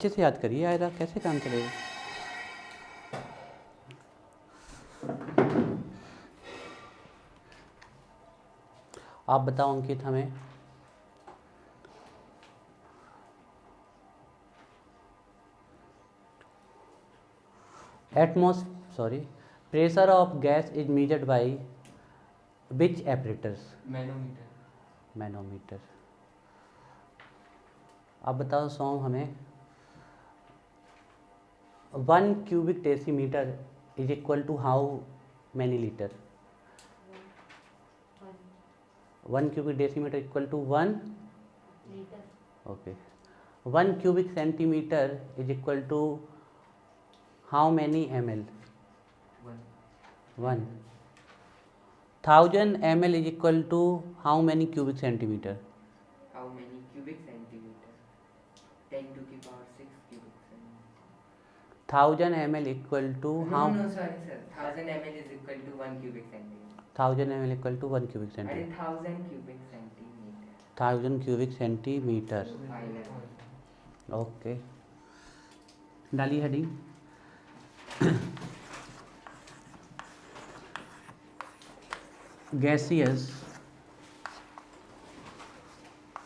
अच्छे से याद करिए, आयरा कैसे काम चलेगा। आप बताओ अंकित हमें। Pressure of gas is measured by which एपरेटर्स? Manometer. आप बताओ सोम हमें। 1 cubic decimeter is equal to how many liter? 1 cubic decimeter equal to 1 liter. okay. 1 cubic centimeter is equal to how many ml? 1. 1000 ml is equal to how many cubic centimeter? How many cubic centimeter? 10 to the power 6 cubic centimeter. 1000 ml equal to how? No, sorry sir. 1000 ml is equal to 1 cubic centimeter. 1000 ml equal to 1 cubic centimeter. 1000 cubic centimeter. 1000 cubic centimeter. Okay, डालिए heading. Gaseous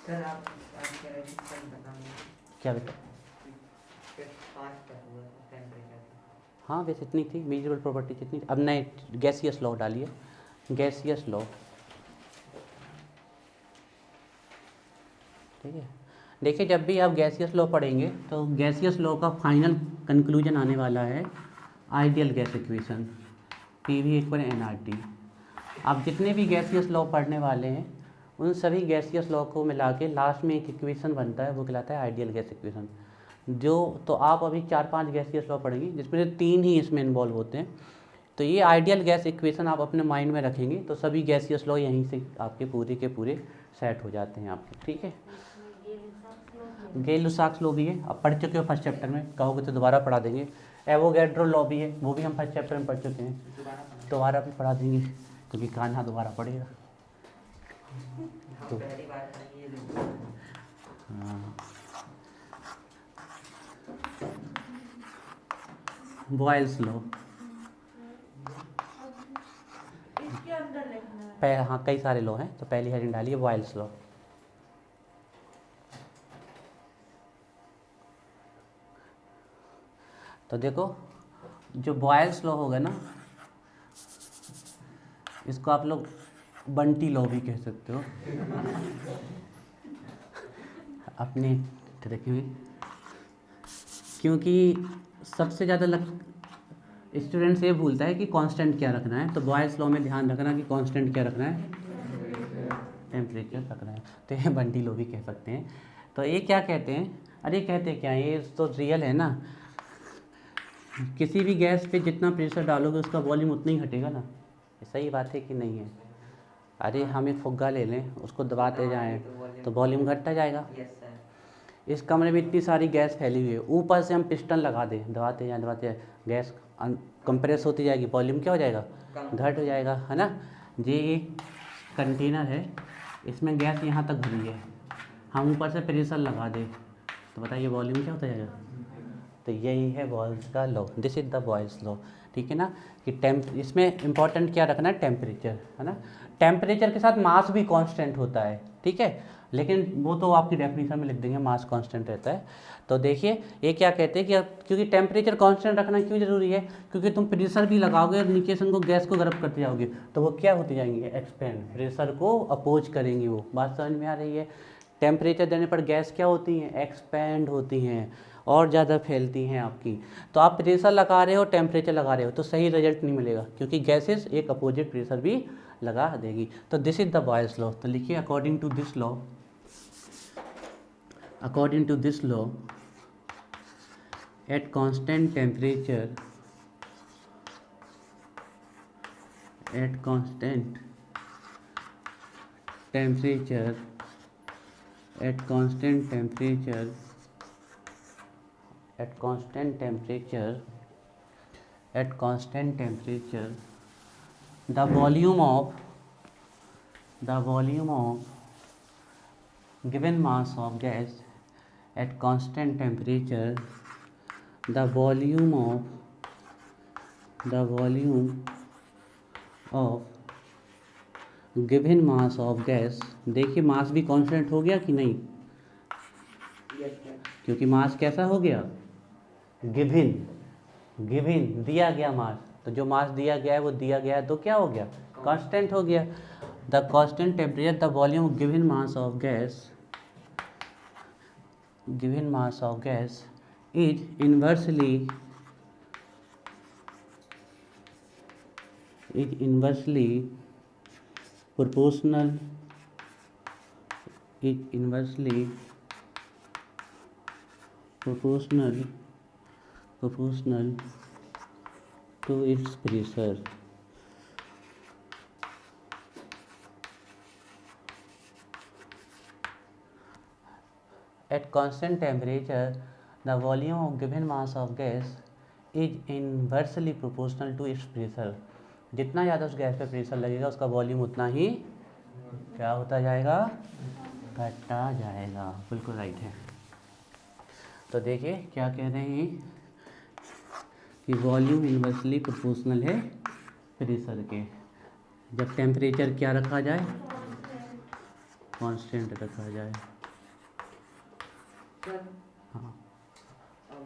sir आप क्या resistance बताएंगे? क्या बेटा? 5 पर हुआ temperature. हाँ बस इतनी थी, मेजरेबल प्रॉपर्टी जितनी थी। अब नए गैसियस लॉ डालिए। गैसियस लॉ, ठीक है। देखिए जब भी आप गैसियस लॉ पढ़ेंगे तो गैसियस लॉ का फाइनल कंक्लूजन आने वाला है ideal gas equation, PV equal nRT। आप जितने भी गैसियस लॉ पढ़ने वाले हैं उन सभी गैसियस लॉ को मिला के लास्ट में एक इक्वेशन बनता है, वो कहलाता है आइडियल गैस इक्वेशन। जो तो आप अभी 4-5 गैसियस लॉ पढ़ेंगे जिसमें से 3 ही इसमें इन्वॉल्व होते हैं। तो ये आइडियल गैस इक्वेशन आप अपने माइंड में रखेंगे तो सभी गैसियस लॉ यहीं से आपके पूरे के पूरे सेट हो जाते हैं आपके, ठीक है। गेल-लुसाक्स लॉ भी है, आप पढ़ चुके हो फर्स्ट चैप्टर में, कहोगे तो दोबारा पढ़ा देंगे। एवोगैड्रो लॉ भी है, वो भी हम फर्स्ट चैप्टर में पढ़ चुके हैं, दोबारा भी पढ़ा देंगे क्योंकि कान्हा दोबारा पढ़ेगा। तो हाँ, बॉयल्स लॉ इसके अंदर लिखना है। हाँ कई सारे लॉ हैं, तो पहली हेडिंग डालिए बॉयल्स लॉ। तो देखो जो बॉयल्स लॉ होगा ना, इसको आप लोग बंटी लॉ भी कह सकते हो अपने तरीके में, क्योंकि सबसे ज़्यादा स्टूडेंट्स ये भूलता है कि कांस्टेंट क्या रखना है। तो बॉयल्स लॉ में ध्यान रखना कि कांस्टेंट क्या रखना है, टेम्परेचर रखना है। तो ये बंटी लॉ भी कह सकते हैं। तो ये क्या कहते हैं, अरे कहते क्या, ये तो रियल है ना, किसी भी गैस पे जितना प्रेशर डालोगे उसका वॉल्यूम उतना ही घटेगा ना, सही बात है कि नहीं है। अरे हम एक फुग्गा ले लें, उसको दबाते जाएं तो वॉल्यूम घटता जाएगा। इस कमरे में इतनी सारी गैस फैली हुई है, ऊपर से हम पिस्टन लगा दें, दबाते जाएं गैस कंप्रेस होती जाएगी, वॉल्यूम क्या हो जाएगा, घट हो जाएगा, है ना। ये एक कंटेनर है, इसमें गैस यहाँ तक भरी है, हम ऊपर से प्रेशर लगा दें तो बताइए वॉल्यूम क्या होता जाएगा। तो यही है बॉयल्स का law, this is the Boyle's law, ठीक है ना। कि इसमें इंपॉर्टेंट क्या रखना है, टेम्परेचर, है ना। टेम्परेचर के साथ मास भी कांस्टेंट होता है, ठीक है, लेकिन वो तो आपकी डेफिनेशन में लिख देंगे, मास कांस्टेंट रहता है। तो देखिए ये क्या कहते हैं कि क्योंकि टेम्परेचर कांस्टेंट रखना क्यों ज़रूरी है, क्योंकि तुम प्रेशर भी लगाओगे और नीचे से उनको गैस को गर्म करते जाओगे तो वो क्या होती जाएंगे, एक्सपेंड, प्रेशर को अपोज करेंगी। वो बात समझ में आ रही है। टेम्परेचर देने पर गैस क्या होती हैं, एक्सपेंड होती हैं और ज़्यादा फैलती हैं आपकी। तो आप प्रेशर लगा रहे हो, टेम्परेचर लगा रहे हो तो सही रिजल्ट नहीं मिलेगा, क्योंकि गैसेस एक अपोजिट प्रेशर भी लगा देगी। तो this is the Boyle's law. तो लिखिए according to this law, according to this law, at constant temperature, at constant temperature, at constant temperature, at constant temperature, at constant temperature, the volume of given mass of gas at constant temperature the volume of given mass of gas। देखिए मास भी constant हो गया कि नहीं, क्योंकि मास कैसा हो गया, गिवन दिया गया मास, तो जो मास दिया गया है वो दिया गया है तो क्या हो गया, कांस्टेंट हो गया। The constant temperature the volume given mass of gas is inversely proportional to its pressure। At constant temperature the volume of given mass of gas is inversely proportional to its pressure। जितना ज़्यादा उस gas पे pressure लगेगा उसका volume उतना ही क्या होता जाएगा, घटता जाएगा। बिल्कुल राइट है। तो देखिए क्या कह रहे हैं कि वॉल्यूम इन्वर्सली प्रोपोर्शनल है प्रेशर के, जब टेम्परेचर क्या रखा जाए, कांस्टेंट रखा जाए। हाँ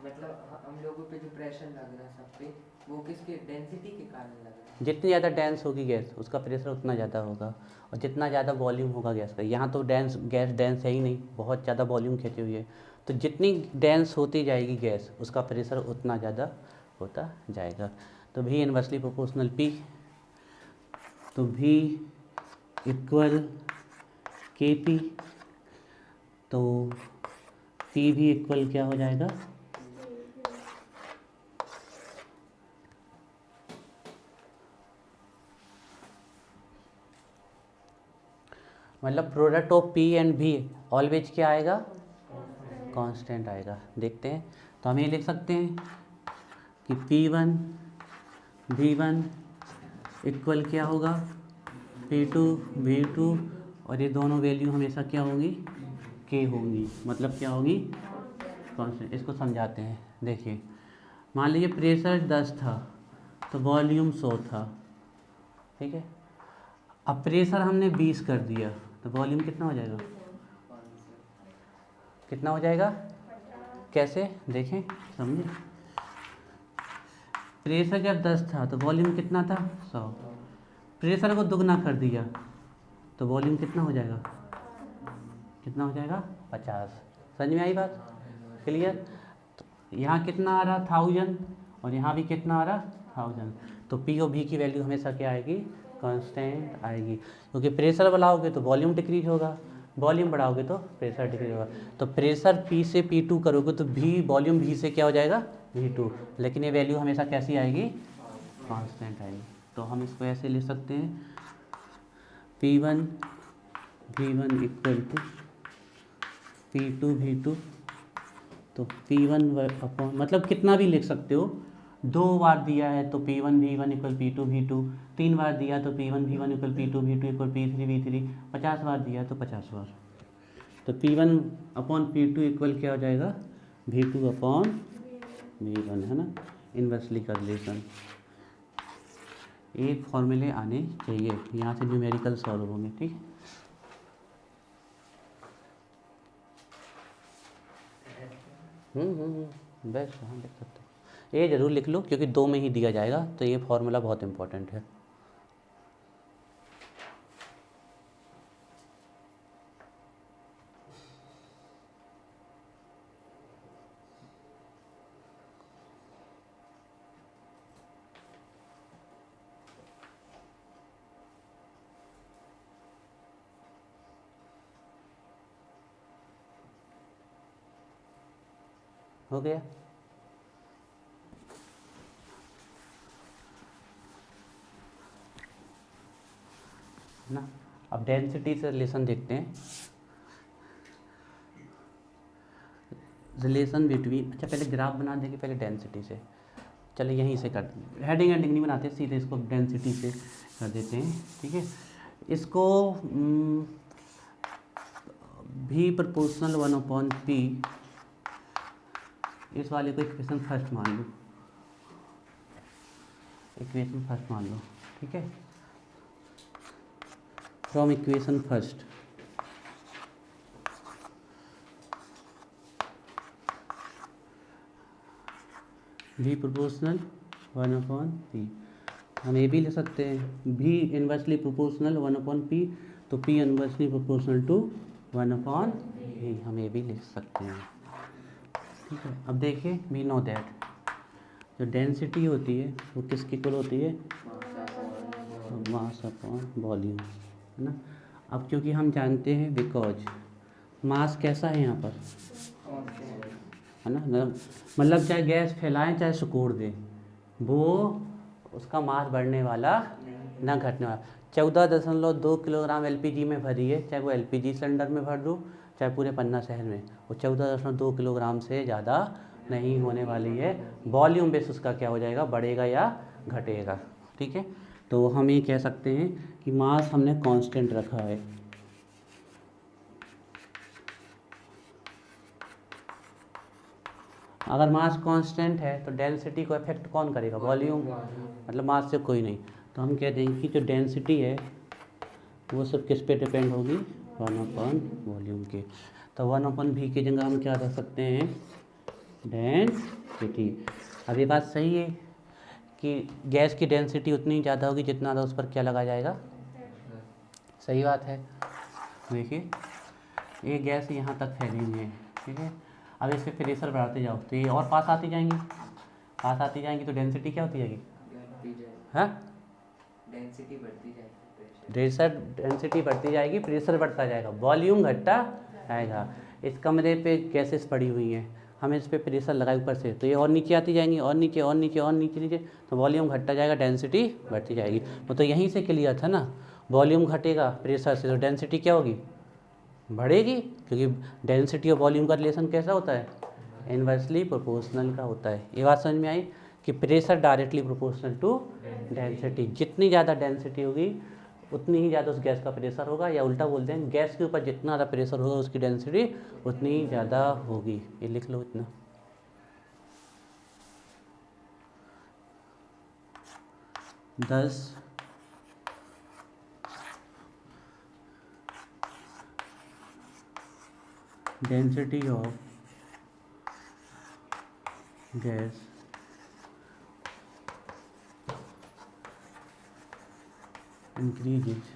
मतलब हम लोगों पे जो प्रेशर लग रहा है सब पे, वो किसके डेंसिटी के कारण लग रहा है। जितनी ज़्यादा डेंस होगी गैस उसका प्रेशर उतना ज़्यादा होगा, और जितना ज़्यादा वॉल्यूम होगा गैस का, यहाँ तो गैस डेंस है ही नहीं, बहुत ज़्यादा वॉल्यूम खींची हुई है, तो जितनी डेंस होती जाएगी गैस उसका प्रेशर उतना ज़्यादा होता जाएगा। तो भी इनवर्सली प्रोपोर्शनल पी, तो भी इक्वल के पी, तो पी भी इक्वल क्या हो जाएगा, मतलब प्रोडक्ट ऑफ पी एंड भी ऑलवेज क्या आएगा, कांस्टेंट आएगा। देखते हैं, तो हम ये लिख सकते हैं कि P1 V1 इक्वल क्या होगा, P2 V2, और ये दोनों वैल्यू हमेशा क्या होंगी, K होंगी, मतलब क्या होगी, कांस्टेंट। इसको समझाते हैं। देखिए मान लीजिए प्रेशर 10 था तो वॉल्यूम 100 था, ठीक है। अब प्रेशर हमने 20 कर दिया तो वॉल्यूम कितना हो जाएगा, कितना हो जाएगा, कैसे देखें समझे। प्रेशर जब 10 था तो वॉल्यूम कितना था, 100। प्रेशर को दुगना कर दिया तो वॉल्यूम कितना हो जाएगा, कितना हो जाएगा, 50। समझ में आई बात, क्लियर। तो यहाँ कितना आ रहा, 1000, और यहाँ भी कितना आ रहा, 1000। तो पी और भी की वैल्यू हमेशा क्या आएगी, कांस्टेंट आएगी, क्योंकि प्रेशर बढ़ाओगे तो वॉल्यूम डिक्रीज होगा, वॉल्यूम बढ़ाओगे तो प्रेशर डिक्रीज होगा। तो प्रेशर P से P2 करोगे तो भी वॉल्यूम V से क्या हो जाएगा, V2, लेकिन ये वैल्यू हमेशा कैसी आएगी, कांस्टेंट आएगी। तो हम इसको ऐसे लिख सकते हैं, P1 V1 equal to P2 V2। तो P1 अपॉन, मतलब कितना भी लिख सकते हो, 2 बार दिया है तो P1 V1 equal P2 V2, 3 बार दिया तो P1 V1 equal P2 V2 equal P3 V3, 50 बार दिया तो 50 बार। तो P1 अपॉन P2 इक्वल क्या हो जाएगा, V2 अपॉन V1, है ना, इन्वर्सली का रिलेशन। एक फॉर्मूले आने चाहिए, यहाँ से न्यूमेरिकल सॉल्व होंगे, ठीक है। बेस्ट, हाँ देख सकते हो। ये ज़रूर लिख लो क्योंकि 2 में ही दिया जाएगा, तो ये फॉर्मूला बहुत इंपॉर्टेंट है। हो गया ना। अब डेंसिटी से रिलेशन देखते हैं, रिलेशन बिटवीन, अच्छा पहले ग्राफ बना देंगे, पहले डेंसिटी से, चलिए यहीं से कर, हेडिंग एंडिंग नहीं बनाते, सीधे इसको डेंसिटी से कर देते हैं, ठीक है। इसको भी प्रोपोर्शनल 1/p इस वाले को इक्वेशन फर्स्ट मान लो, इक्वेशन फर्स्ट मान लो, ठीक है। From equation first V proportional 1/P, हम ये भी ले सकते हैं V इन्वर्सली प्रोपोर्शनल 1/P, तो P inversely proportional to 1/P, हम ये भी लिख सकते हैं, ठीक है। अब देखिए वी नो दैट जो डेंसिटी होती है वो किसकी इक्वल होती है, मास अपॉन वॉल्यूम, है ना। अब क्योंकि हम जानते हैं बिकॉज मास कैसा है यहाँ पर, है ना, मतलब चाहे गैस फैलाएं चाहे सुकोड़ दें, वो उसका मास बढ़ने वाला ना घटने वाला। 14.2 किलोग्राम एलपीजी में भरी है, चाहे वो एलपीजी सिलेंडर में भर दूँ चाहे पूरे पन्ना शहर में, वो 14.2 किलोग्राम से ज़्यादा नहीं होने वाली है। वॉल्यूम बेस उसका क्या हो जाएगा, बढ़ेगा या घटेगा, ठीक है। तो हम ये कह सकते हैं कि मास हमने कांस्टेंट रखा है। अगर मास कांस्टेंट है तो डेंसिटी को इफेक्ट कौन करेगा, वॉल्यूम, मतलब मास से कोई नहीं। तो हम कह देंगे कि जो डेंसिटी है वो सब किस पे डिपेंड होगी, 1/वॉल्यूम के। तो 1/V की जगह हम क्या रख सकते हैं, डेंसिटी। अब ये बात सही है कि गैस की डेंसिटी उतनी ज़्यादा होगी जितना ज़्यादा उस पर क्या लगा जाएगा, सही बात है। देखिए ये गैस यहाँ तक फैली हुई है, ठीक है। अब इस पर प्रेशर बढ़ाते जाओ तो ये और पास आती जाएंगी, पास आती जाएंगी, तो डेंसिटी क्या होती जाएगी, हाँ, डेंसिटी बढ़ती जाएगी, डेंसिटी बढ़ती जाएगी, प्रेशर बढ़ता जाएगा, वॉल्यूम घटता जाएगा। इस कमरे पे गैसेस पड़ी हुई हैं, हम इस पे प्रेशर लगाए ऊपर से, तो ये और नीचे आती जाएंगी, और नीचे और नीचे और नीचे नीचे, तो वॉल्यूम घटता जाएगा, डेंसिटी बढ़ती जाएगी। वो तो यहीं से क्लियर था ना, वॉल्यूम घटेगा प्रेशर से तो डेंसिटी क्या होगी, बढ़ेगी, क्योंकि डेंसिटी और वॉल्यूम का रिलेशन कैसा होता है, इन्वर्सली प्रोपोर्शनल का होता है। ये बात समझ में आई कि pressure directly proportional to density, जितनी ज़्यादा डेंसिटी होगी उतनी ही ज़्यादा उस गैस का प्रेशर होगा, या उल्टा बोलते हैं गैस के ऊपर जितना ज़्यादा प्रेशर होगा उसकी डेंसिटी उतनी ही ज़्यादा होगी। ये लिख लो इतना। Density of gas increases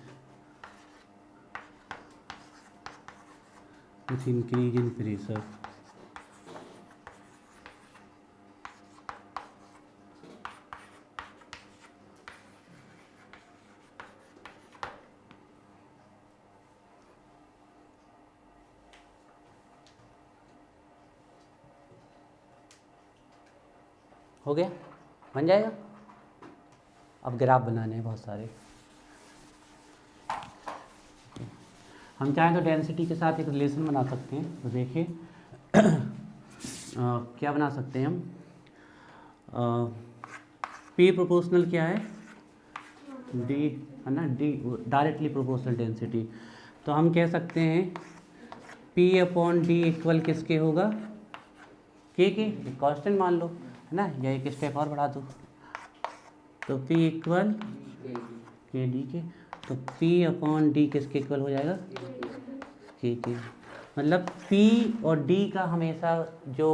with increase in pressure। हो गया, बन जाएगा। अब ग्राफ बनाने हैं बहुत सारे। हम चाहें तो डेंसिटी के साथ एक रिलेशन बना सकते हैं, तो देखिए क्या बना सकते हैं हम, P प्रोपोर्शनल क्या है, D है ना, D डायरेक्टली प्रोपोर्शनल डेंसिटी। तो हम कह सकते हैं P/D इक्वल किसके होगा, K के, कांस्टेंट मान लो, है ना, या एक स्टेप और बढ़ा दो, तो P इक्वल KD के, तो P/D किसके इक्वल हो जाएगा, K के। मतलब P और D का हमेशा जो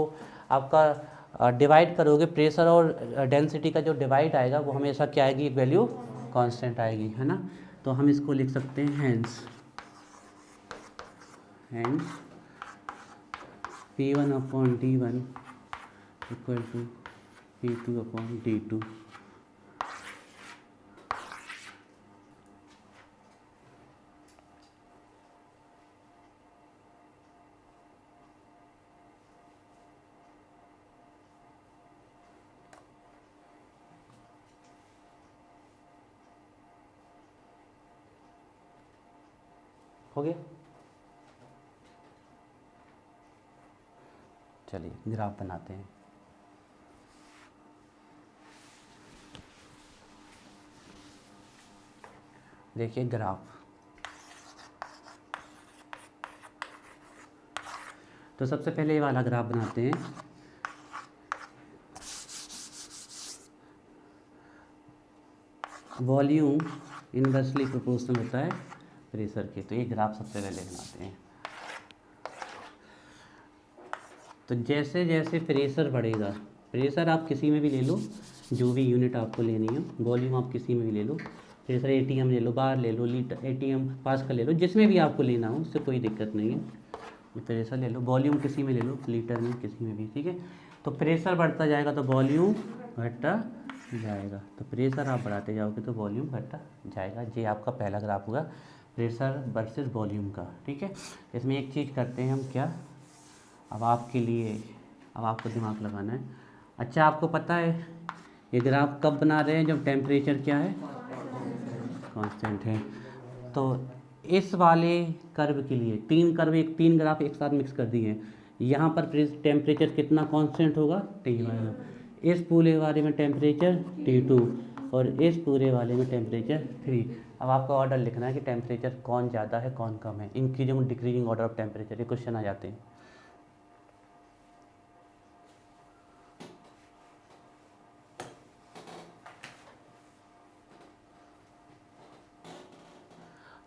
आपका डिवाइड करोगे, प्रेशर और डेंसिटी का जो डिवाइड आएगा वो हमेशा क्या आएगी, एक वैल्यू कांस्टेंट आएगी, है ना। तो हम इसको लिख सकते हैं hence P1/D1 equal to P2/D2। हो गया। चलिए ग्राफ बनाते हैं। देखिए ग्राफ, तो सबसे पहले ये वाला ग्राफ बनाते हैं। वॉल्यूम इनवर्सली प्रोपोर्शनल होता है प्रेशर के। तो ये ग्राफ सबसे पहले बनाते हैं। तो जैसे जैसे प्रेशर बढ़ेगा, प्रेशर आप किसी में भी ले लो, जो भी यूनिट आपको लेनी हो, वॉल्यूम आप किसी में भी ले लो, प्रेशर एटीएम ले लो, बार ले लो, लीटर, एटीएम, पास्कल ले लो, जिसमें भी आपको लेना हो, उससे कोई दिक्कत नहीं है। प्रेशर ले लो, वॉल्यूम किसी में ले लो, लीटर में, किसी में भी, ठीक है। तो प्रेशर बढ़ता जाएगा तो वॉल्यूम घटता जाएगा। तो प्रेशर आप बढ़ाते जाओगे तो वॉल्यूम घटता जाएगा। ये आपका पहला ग्राफ होगा प्रेशर वर्सेस वॉल्यूम का, ठीक है। इसमें एक चीज़ करते हैं हम, क्या, अब आपके लिए, अब आपको दिमाग लगाना है। अच्छा, आपको पता है ये ग्राफ कब बना रहे हैं? जब टेम्परेचर क्या है, कांस्टेंट है। तो इस वाले कर्व के लिए तीन ग्राफ एक साथ मिक्स कर दिए हैं। यहाँ पर टेम्परेचर कितना कांस्टेंट होगा, T1। इस पूरे वाले में टेम्परेचर T2 और इस पूरे वाले में टेम्परेचर 3। अब आपको ऑर्डर लिखना है कि टेम्परेचर कौन ज़्यादा है कौन कम है, increasing decreasing order of temperature, ये क्वेश्चन आ जाते हैं।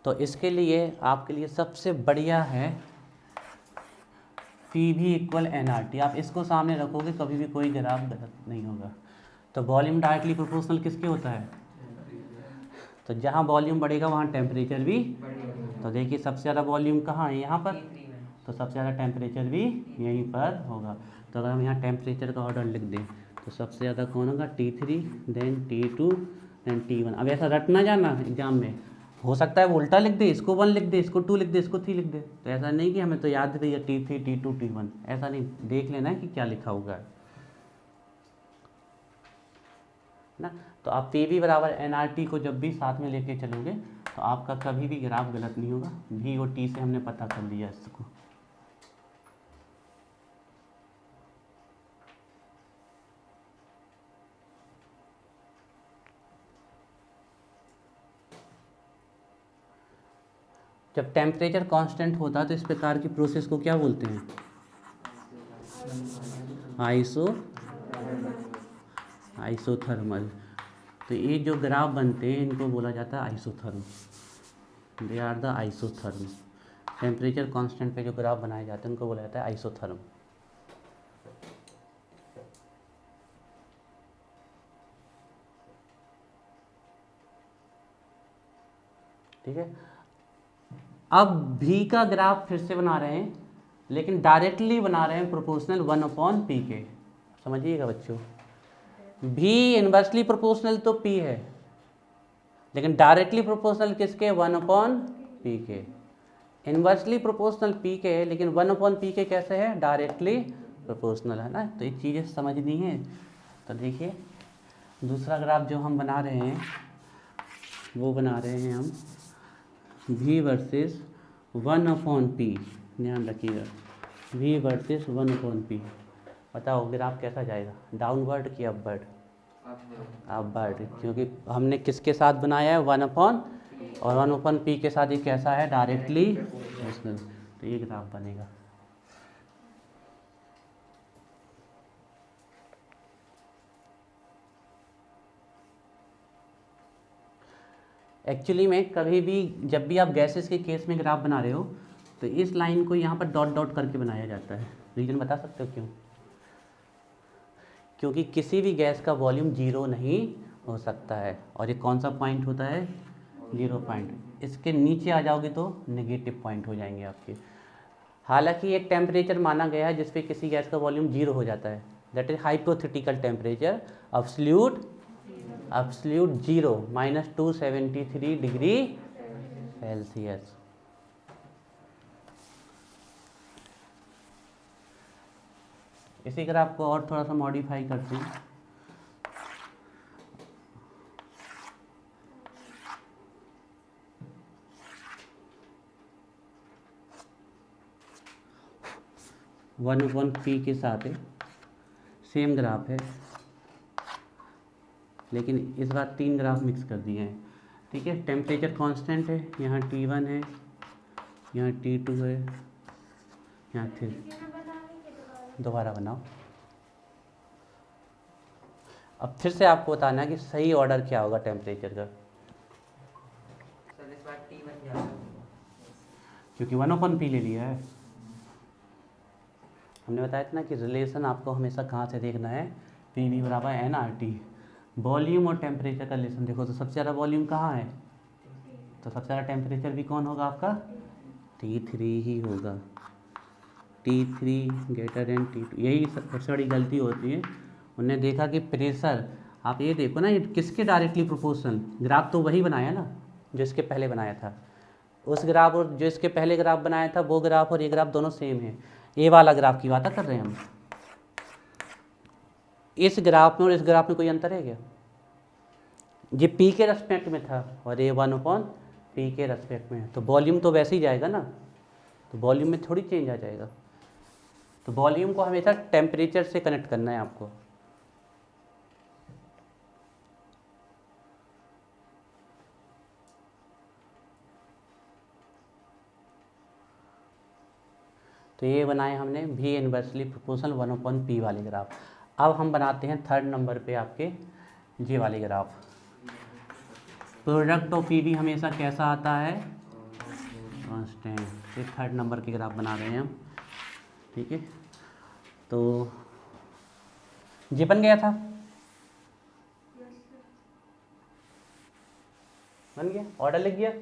तो इसके लिए आपके लिए सबसे बढ़िया है PV इक्वल nRT। आप इसको सामने रखोगे कभी भी कोई ग्राफ गलत नहीं होगा। तो वॉल्यूम डायरेक्टली प्रोपोर्शनल किसके होता है? तो जहाँ वॉल्यूम बढ़ेगा वहाँ टेम्परेचर भी। तो देखिए सबसे ज़्यादा वॉल्यूम कहाँ है, यहाँ पर, तो सबसे ज़्यादा टेम्परेचर भी यहीं पर होगा। तो अगर हम यहाँ टेम्परेचर का ऑर्डर लिख दें तो सबसे ज़्यादा कौन होगा, T3, then T2, then T1। अब ऐसा रटना जाना एग्जाम में, हो सकता है वो उल्टा लिख दे, इसको 1 लिख दे, इसको 2 लिख दे, इसको 3 लिख दे। तो ऐसा नहीं कि हमें तो याद है T3, T2, T1, ऐसा नहीं, देख लेना है कि क्या लिखा होगा ना। तो आप PV बराबर nRT को जब भी साथ में लेके चलोगे तो आपका कभी भी ग्राफ गलत नहीं होगा। V और T से हमने पता कर लिया इसको। जब टेम्परेचर कांस्टेंट होता है तो इस प्रकार की प्रोसेस को क्या बोलते हैं, आइसोथर्मल। तो ये जो ग्राफ बनते हैं इनको बोला जाता है isotherm, they are the isotherm. Temperature constant पे जो ग्राफ बनाए जाते हैं उनको बोला जाता है आइसोथर्म। ठीक है। अब V का ग्राफ फिर से बना रहे हैं, लेकिन डायरेक्टली बना रहे हैं प्रोपोर्शनल 1/P के। समझिएगा बच्चों, V इनवर्सली प्रोपोर्शनल तो P है, लेकिन डायरेक्टली प्रोपोर्शनल किसके, 1/P के। इनवर्सली प्रोपोर्शनल P के है, लेकिन 1/P के कैसे है, डायरेक्टली प्रोपोर्शनल है ना। तो ये चीज़ें समझनी है। तो देखिए दूसरा ग्राफ जो हम बना रहे हैं वो बना रहे हैं हम V वर्सेस 1/P। ध्यान रखिएगा, V वर्सेस 1/P। बताओ ग्राफ कैसा जाएगा, डाउनवर्ड कि अपवर्ड? अपवर्ड, क्योंकि हमने किसके साथ बनाया है, 1/, और 1/P के साथ ये कैसा है, डायरेक्टली प्रोपोर्शनल। तो ये ग्राफ बनेगा। एक्चुअली में कभी भी जब भी आप गैसेस के केस में ग्राफ बना रहे हो तो इस लाइन को यहाँ पर डॉट डॉट करके बनाया जाता है। रीज़न बता सकते हो क्यों? क्योंकि किसी भी गैस का वॉल्यूम 0 नहीं हो सकता है, और ये कौन सा पॉइंट होता है, 0 पॉइंट। इसके नीचे आ जाओगे तो नेगेटिव पॉइंट हो जाएंगे आपके। हालांकि एक टेम्परेचर माना गया है जिस पे किसी गैस का वॉल्यूम 0 हो जाता है, that is hypothetical temperature, absolute 0 -273 degree Celsius. इसी ग्राफ को और थोड़ा सा मॉडिफाई करते हैं। वन P के साथ है, सेम ग्राफ है, लेकिन इस बार 3 ग्राफ मिक्स कर दिए हैं। ठीक है, टेम्परेचर कांस्टेंट है, यहाँ T1 है, यहाँ T2 है, यहाँ फिर दोबारा बनाओ। अब फिर से आपको बताना है कि सही ऑर्डर क्या होगा टेम्परेचर का। क्योंकि 1/p ले लिया है। हमने बताया था ना कि रिलेशन आपको हमेशा कहाँ से देखना है, PV बराबर nRT। वॉल्यूम और टेम्परेचर का रिलेशन देखो तो सबसे ज़्यादा वॉल्यूम कहाँ है, तो सबसे ज़्यादा टेम्परेचर भी कौन होगा आपका, T3 ही होगा। T3 greater than T2। यही सबसे बड़ी गलती होती है। उन्होंने देखा कि प्रेशर, आप ये देखो ना, ये किसके डायरेक्टली प्रोपोर्शनल, ग्राफ तो वही बनाया ना जो इसके पहले बनाया था। उस ग्राफ और जो इसके पहले ग्राफ बनाया था वो ग्राफ और ये ग्राफ दोनों सेम है। ये वाला ग्राफ की बात कर रहे हैं हम। इस ग्राफ में और इस ग्राफ में कोई अंतर है क्या, ये P के रेस्पेक्ट में था और ये 1/P के रेस्पेक्ट में है, तो वॉल्यूम तो वैसे ही जाएगा ना, तो वॉल्यूम में थोड़ी चेंज आ जाएगा। तो वॉल्यूम को हमेशा टेम्परेचर से कनेक्ट करना है आपको। तो ये बनाए हमने V इनवर्सली प्रोपोर्शनल 1/P वाले ग्राफ। अब हम बनाते हैं थर्ड नंबर पे आपके J वाले ग्राफ। प्रोडक्ट ऑफ PV हमेशा कैसा आता है, कांस्टेंट। ये थर्ड नंबर के ग्राफ बना रहे हैं हम, ठीक है। तो ये बन गया था, बन गया, ऑर्डर लिख गया।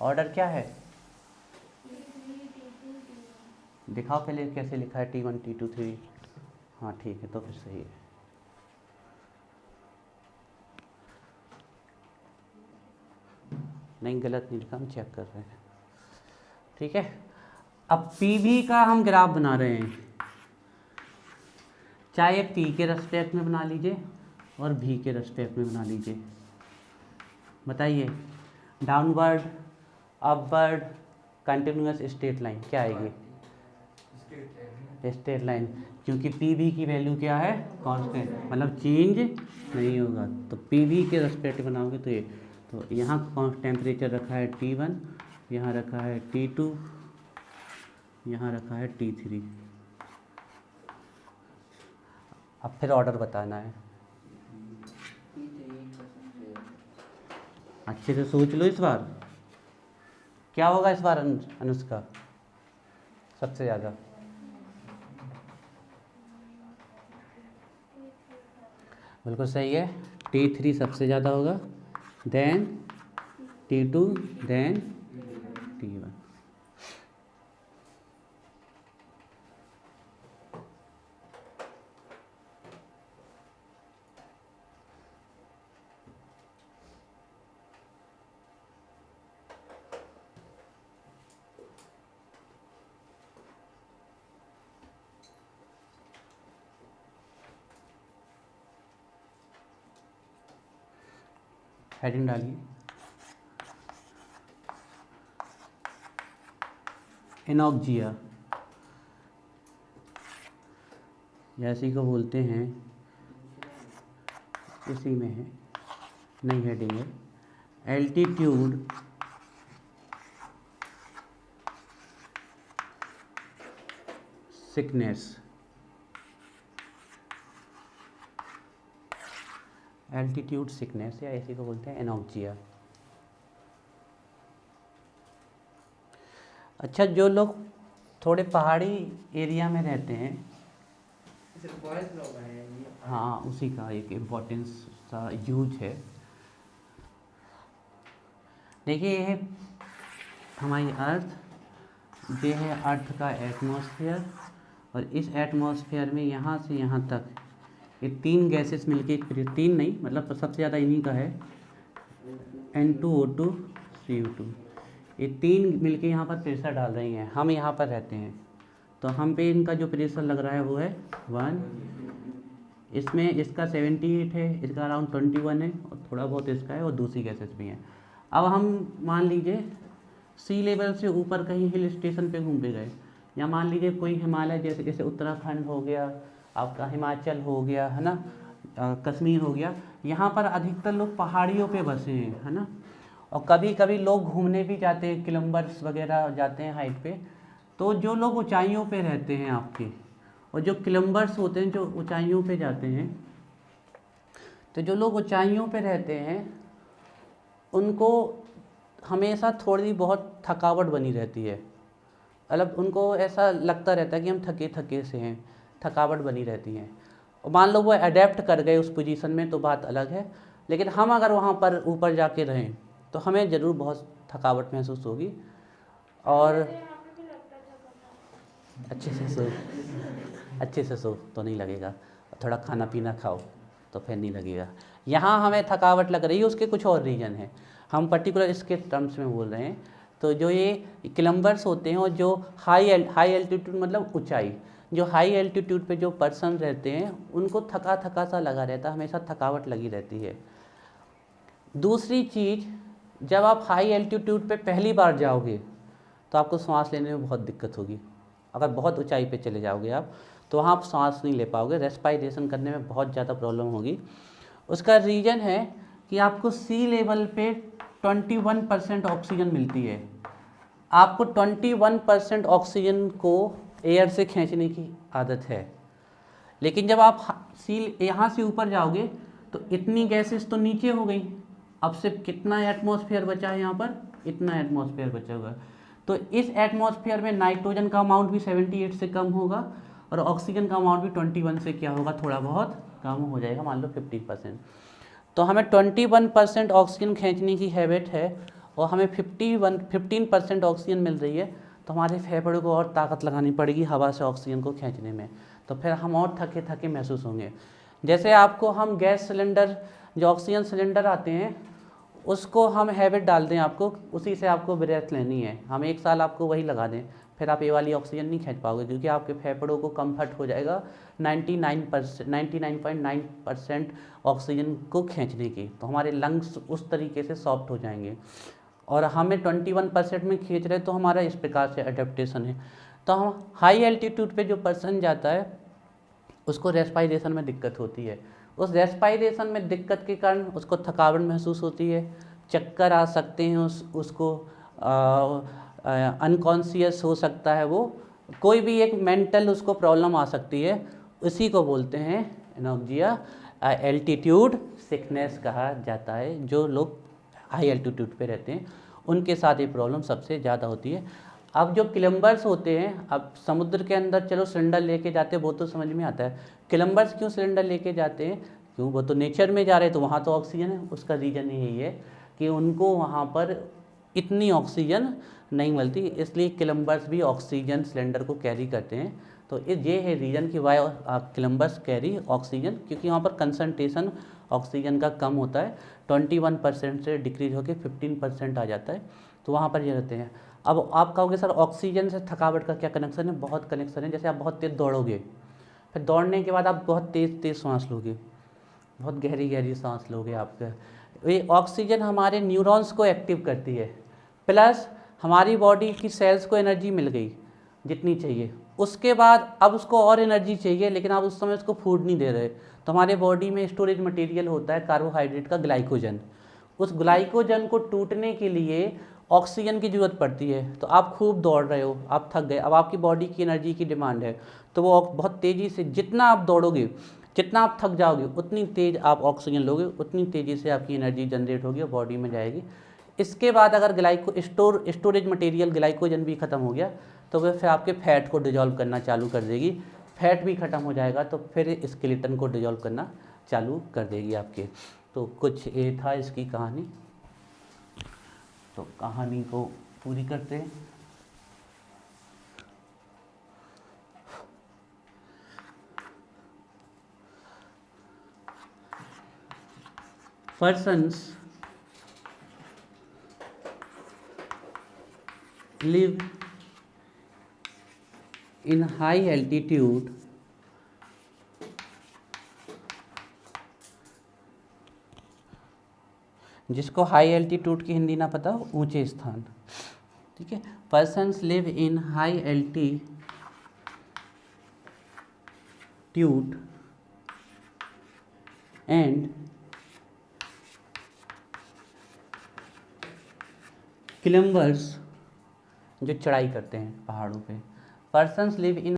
ऑर्डर क्या है, दिखाओ पहले कैसे लिखा है, T1 T2 3। हाँ ठीक है, तो फिर सही है। नहीं गलत नहीं लिखा, हम चेक कर रहे हैं, ठीक है। अब PV का हम ग्राफ बना रहे हैं, चाहे P के रेस्पेक्ट में बना लीजिए और V के रेस्पेक्ट में बना लीजिए। बताइए, downward, upward, continuous, straight line, क्या आएगी, स्ट्रेट लाइन, क्योंकि PV की वैल्यू क्या है, कांस्टेंट, मतलब चेंज नहीं होगा। तो PV के रेस्पेक्ट बनाओगे तो ये, तो यहाँ टेम्परेचर रखा है T1, यहाँ रखा है T2, यहाँ रखा है T3। अब फिर ऑर्डर बताना है, अच्छे से सोच लो इस बार क्या होगा इस बार अनुष्का सबसे ज़्यादा। बिल्कुल सही है, T3 सबसे ज़्यादा होगा, then T2, then T1। Heading डालिए, एनॉक्जिया, जैसे को बोलते हैं, इसी में है, नहीं हेडिंग है, एल्टीट्यूड सिकनेस, एल्टीट्यूड सिकनेस या इसी को बोलते हैं एनॉक्जिया। अच्छा, जो लोग थोड़े पहाड़ी एरिया में रहते हैं, हाँ उसी का एक इम्पोर्टेंस सा यूज है। देखिए ये हमारी अर्थ, ये है अर्थ का एटमॉस्फेयर, और इस एटमॉस्फेयर में यहाँ से यहाँ तक ये तीन गैसेस मिलके, तीन नहीं मतलब सबसे ज़्यादा इन्हीं का है, N2O2 CO2, ये तीन मिलके यहाँ पर प्रेशर डाल रही हैं। हम यहाँ पर रहते हैं तो हम पे इनका जो प्रेशर लग रहा है वो है 1, इसमें इसका 78 है, इसका अराउंड 21 है, और थोड़ा बहुत इसका है, और दूसरी गैसेस भी हैं। अब हम मान लीजिए सी लेवल से ऊपर कहीं हिल स्टेशन पे घूमने गए, या मान लीजिए कोई हिमालय, जैसे जैसे उत्तराखंड हो गया, आपका हिमाचल हो गया, है ना, कश्मीर हो गया, यहाँ पर अधिकतर लोग पहाड़ियों पे बसे हैं, है ना। और कभी कभी लोग घूमने भी जाते हैं, क्लाइंबर्स वगैरह जाते हैं हाइट पे। तो जो लोग ऊंचाइयों पे रहते हैं आपके, और जो क्लाइंबर्स होते हैं जो ऊंचाइयों पे जाते हैं, तो जो लोग ऊंचाइयों पे रहते हैं उनको हमेशा थोड़ी बहुत थकावट बनी रहती है, मतलब उनको ऐसा लगता रहता है कि हम थके थके से हैं, थकावट बनी रहती है। मान लो वो अडेप्ट कर गए उस पोजीशन में तो बात अलग है, लेकिन हम अगर वहाँ पर ऊपर जाके रहें तो हमें ज़रूर बहुत थकावट महसूस होगी। और यहाँ पे भी लगता था करना। अच्छे से सो तो नहीं लगेगा, थोड़ा खाना पीना खाओ तो फिर नहीं लगेगा। यहाँ हमें थकावट लग रही है, उसके कुछ और रीज़न है, हम पर्टिकुलर इसके टर्म्स में बोल रहे हैं। तो जो ये क्लाइंबर्स होते हैं और जो हाई एल्टीट्यूड मतलब ऊंचाई, जो हाई एल्टीट्यूड पे जो पर्सन रहते हैं उनको थका थका सा लगा रहता है, हमेशा थकावट लगी रहती है। दूसरी चीज़, जब आप हाई एल्टीट्यूड पे पहली बार जाओगे तो आपको सांस लेने में बहुत दिक्कत होगी। अगर बहुत ऊंचाई पे चले जाओगे आप तो वहाँ आप सांस नहीं ले पाओगे, रेस्पिरेशन करने में बहुत ज़्यादा प्रॉब्लम होगी। उसका रीज़न है कि आपको सी लेवल पे 21% ऑक्सीजन मिलती है। आपको 21% ऑक्सीजन को एयर से खींचने की आदत है, लेकिन जब आप यहाँ से ऊपर जाओगे तो इतनी गैसेस तो नीचे हो गई, अब सिर्फ कितना एटमॉस्फेयर बचा है यहाँ पर, इतना एटमॉस्फेयर बचा हुआ है। तो इस एटमॉस्फेयर में नाइट्रोजन का अमाउंट भी 78 से कम होगा और ऑक्सीजन का अमाउंट भी 21 से क्या होगा, थोड़ा बहुत कम हो जाएगा, मान लो 50%। तो हमें 21% ऑक्सीजन खींचने की हैबिट है और हमें 15% ऑक्सीजन मिल रही है, तो हमारे फेफड़ों को और ताकत लगानी पड़ेगी हवा से ऑक्सीजन को खींचने में, तो फिर हम और थके थके महसूस होंगे। जैसे आपको हम गैस सिलेंडर, जो ऑक्सीजन सिलेंडर आते हैं, उसको हम हैबिट डाल दें आपको, उसी से आपको ब्रेथ लेनी है, हम 1 साल आपको वही लगा दें, फिर आप ये वाली ऑक्सीजन नहीं खींच पाओगे, क्योंकि आपके फेफड़ों को कंफर्ट हो जाएगा 99.9% ऑक्सीजन को खींचने की, तो हमारे लंग्स उस तरीके से सॉफ्ट हो जाएंगे। और हमें 21% में खींच रहे तो हमारा इस प्रकार से अडेप्टेशन है। तो हम हाई एल्टीट्यूड पे जो पर्सन जाता है उसको रेस्पिरेशन में दिक्कत होती है, उस रेस्पिरेशन में दिक्कत के कारण उसको थकावट महसूस होती है, चक्कर आ सकते हैं, उसको अनकॉन्शियस हो सकता है, वो कोई भी एक मेंटल उसको प्रॉब्लम आ सकती है, उसी को बोलते हैं एनोक्सिया, एल्टीट्यूड सिकनेस कहा जाता है। जो लोग हाई एल्टीट्यूड पे रहते हैं उनके साथ ये प्रॉब्लम सबसे ज़्यादा होती है। अब जो क्लाइंबर्स होते हैं, अब समुद्र के अंदर चलो सिलेंडर लेके जाते हैं, वो तो समझ में आता है, क्लाइंबर्स क्यों सिलेंडर लेके जाते हैं, क्यों, वो तो नेचर में जा रहे हैं तो वहाँ तो ऑक्सीजन है, उसका रीज़न यही है कि उनको वहाँ पर इतनी ऑक्सीजन नहीं मिलती, इसलिए क्लाइंबर्स भी ऑक्सीजन सिलेंडर को कैरी करते हैं। तो ये है रीज़न कि वाई क्लाइंबर्स कैरी ऑक्सीजन, क्योंकि वहाँ पर कंसंट्रेशन ऑक्सीजन का कम होता है, 21% से डिक्रीज होकर 15% आ जाता है, तो वहाँ पर ये रहते हैं। अब आप कहोगे सर ऑक्सीजन से थकावट का क्या कनेक्शन है? बहुत कनेक्शन है। जैसे आप बहुत तेज़ दौड़ोगे, फिर दौड़ने के बाद आप बहुत तेज़ सांस लोगे, बहुत गहरी गहरी सांस लोगे, आपका ये ऑक्सीजन हमारे न्यूरॉन्स को एक्टिव करती है, प्लस हमारी बॉडी की सेल्स को एनर्जी मिल गई जितनी चाहिए, उसके बाद अब उसको और एनर्जी चाहिए, लेकिन आप उस समय उसको फूड नहीं दे रहे, तो हमारे बॉडी में स्टोरेज मटेरियल होता है कार्बोहाइड्रेट का, ग्लाइकोजन, उस ग्लाइकोजन को टूटने के लिए ऑक्सीजन की ज़रूरत पड़ती है। तो आप खूब दौड़ रहे हो, आप थक गए, अब आपकी बॉडी की एनर्जी की डिमांड है, तो वो बहुत तेज़ी से, जितना आप दौड़ोगे, जितना आप थक जाओगे, उतनी तेज़ आप ऑक्सीजन लोगे, उतनी तेज़ी से आपकी एनर्जी जनरेट होगी और बॉडी में जाएगी। इसके बाद अगर स्टोरेज मटेरियल ग्लाइकोजन भी ख़त्म हो गया तो वह फिर आपके फैट को डिजॉल्व करना चालू कर देगी, फैट भी ख़त्म हो जाएगा तो फिर स्केलेटन को डिजॉल्व करना चालू कर देगी आपके। तो कुछ ये था इसकी कहानी, तो कहानी को पूरी करते हैं। Persons live in high altitude जिसको हाई एल्टीट्यूड की हिंदी ना पता हो, ऊंचे स्थान, ठीक है। Persons live in high altitude and climbers जो चढ़ाई करते हैं पहाड़ों पे, पर्सन्स लिव इन